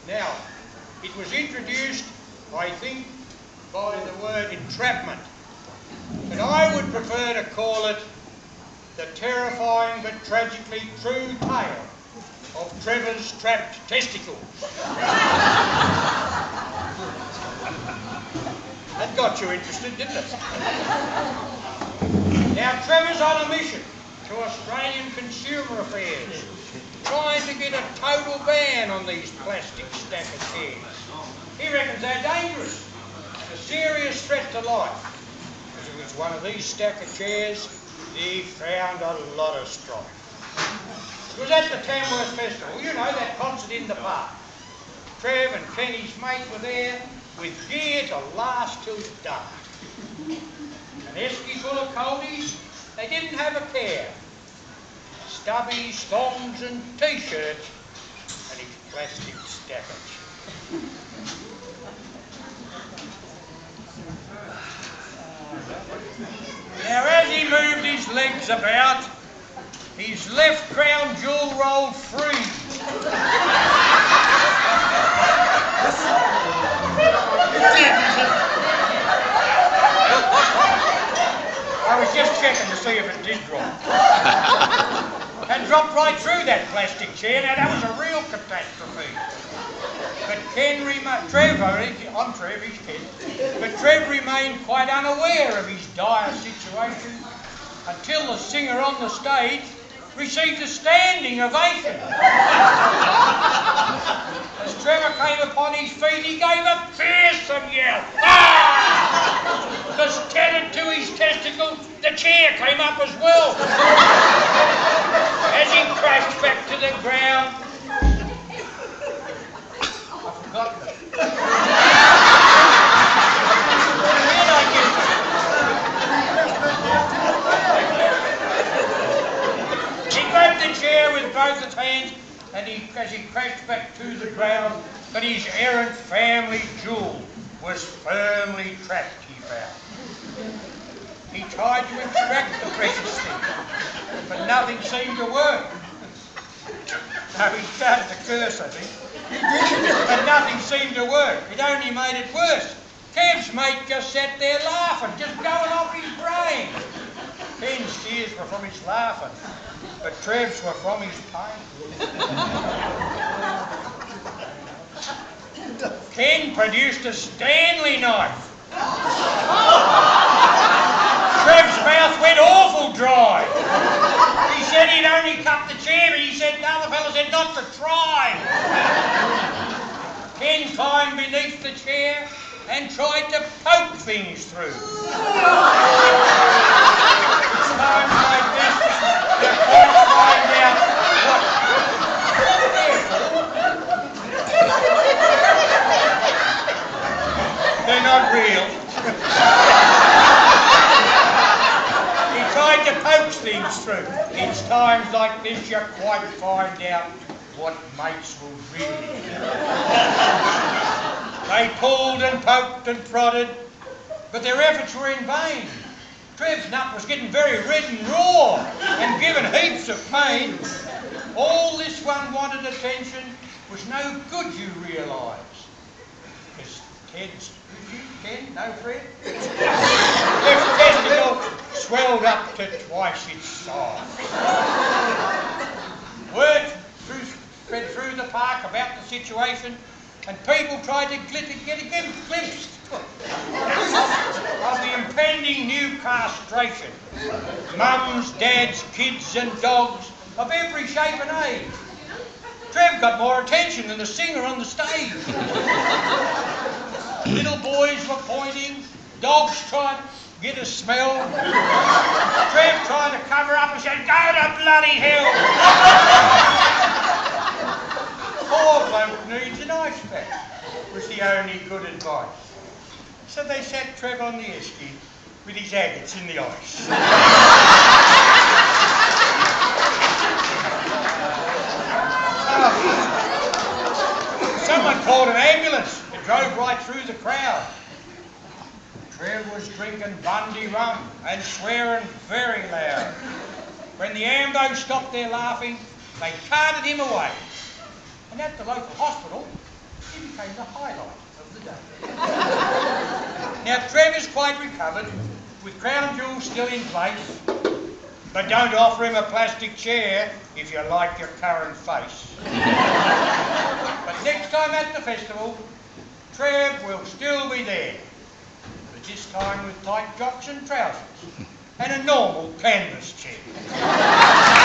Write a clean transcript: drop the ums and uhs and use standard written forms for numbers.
Now, it was introduced, I think, by the word entrapment. But I would prefer to call it the terrifying but tragically true tale of Trevor's trapped testicle. That got you interested, didn't it? Now, Trevor's on a mission to Australian Consumer Affairs, trying to get a total ban on these plastic stacker chairs. He reckons they're dangerous, a serious threat to life. Because if it was one of these stacker chairs, he found a lot of strife. It was at the Tamworth Festival, you know, that concert in the park. Trev and Kenny's mate were there with gear to last till dark. An esky full of coldies, they didn't have a care. Stubbies, thongs and t-shirts and his plastic stackers. Now as he moved his legs about, his left crown jewel rolled free. I was just checking to see if it did drop. And dropped right through that plastic chair. Now that was a real catastrophe. But I'm Trev, he's Ken. But Trev remained quite unaware of his dire situation until the singer on the stage received a standing ovation. As Trevor came upon his feet, he gave a fearsome yell. Ah! Because tethered to his testicles, the chair came up as well. As he crashed back to the ground, I've forgotten it. He grabbed the chair with both his hands, and as he crashed back to the ground, but his errant family jewel was firmly trapped, he found. He tried to extract the precious thing, but nothing seemed to work. No, he started to curse, I think. But nothing seemed to work. It only made it worse. Kev's mate just sat there laughing, just going off his brain. Ken's tears were from his laughing, but Trev's were from his pain. Ken produced a Stanley knife. Trev's mouth went awful dry. He said he'd only cut the chair, and he said the other fella said not to try. Ken climbed beneath the chair and tried to poke things through. It's times like this that we find out what... They're not real. He tried to poke things through. It's times like this you quite find out what mates will really do. They pulled and poked and prodded, but their efforts were in vain. Trev's nut was getting very red and raw and given heaps of pain. All this one wanted attention was no good, you realise. Because Ken, no Fred? Left testicle swelled up to twice its size. Word spread through the park about the situation, and people tried to get a glimpse of the impending new castration. Mums, dads, kids and dogs of every shape and age. Trev got more attention than the singer on the stage. Little boys were pointing, dogs tried to get a smell. Trev tried to cover up and said, "Go to bloody hell!" Poor bloke needs an ice pack, was the only good advice. So they sat Trev on the esky with his agates in the ice. Someone called an ambulance. It drove right through the crowd. Trev was drinking Bundy rum and swearing very loud. When the ambo stopped their laughing, they carted him away. And at the local hospital, he became the highlight of the day. Now, Trevor's quite recovered, with crown jewels still in place, but don't offer him a plastic chair if you like your current face. But next time at the festival, Trev will still be there, but this time with tight jocks and trousers and a normal canvas chair.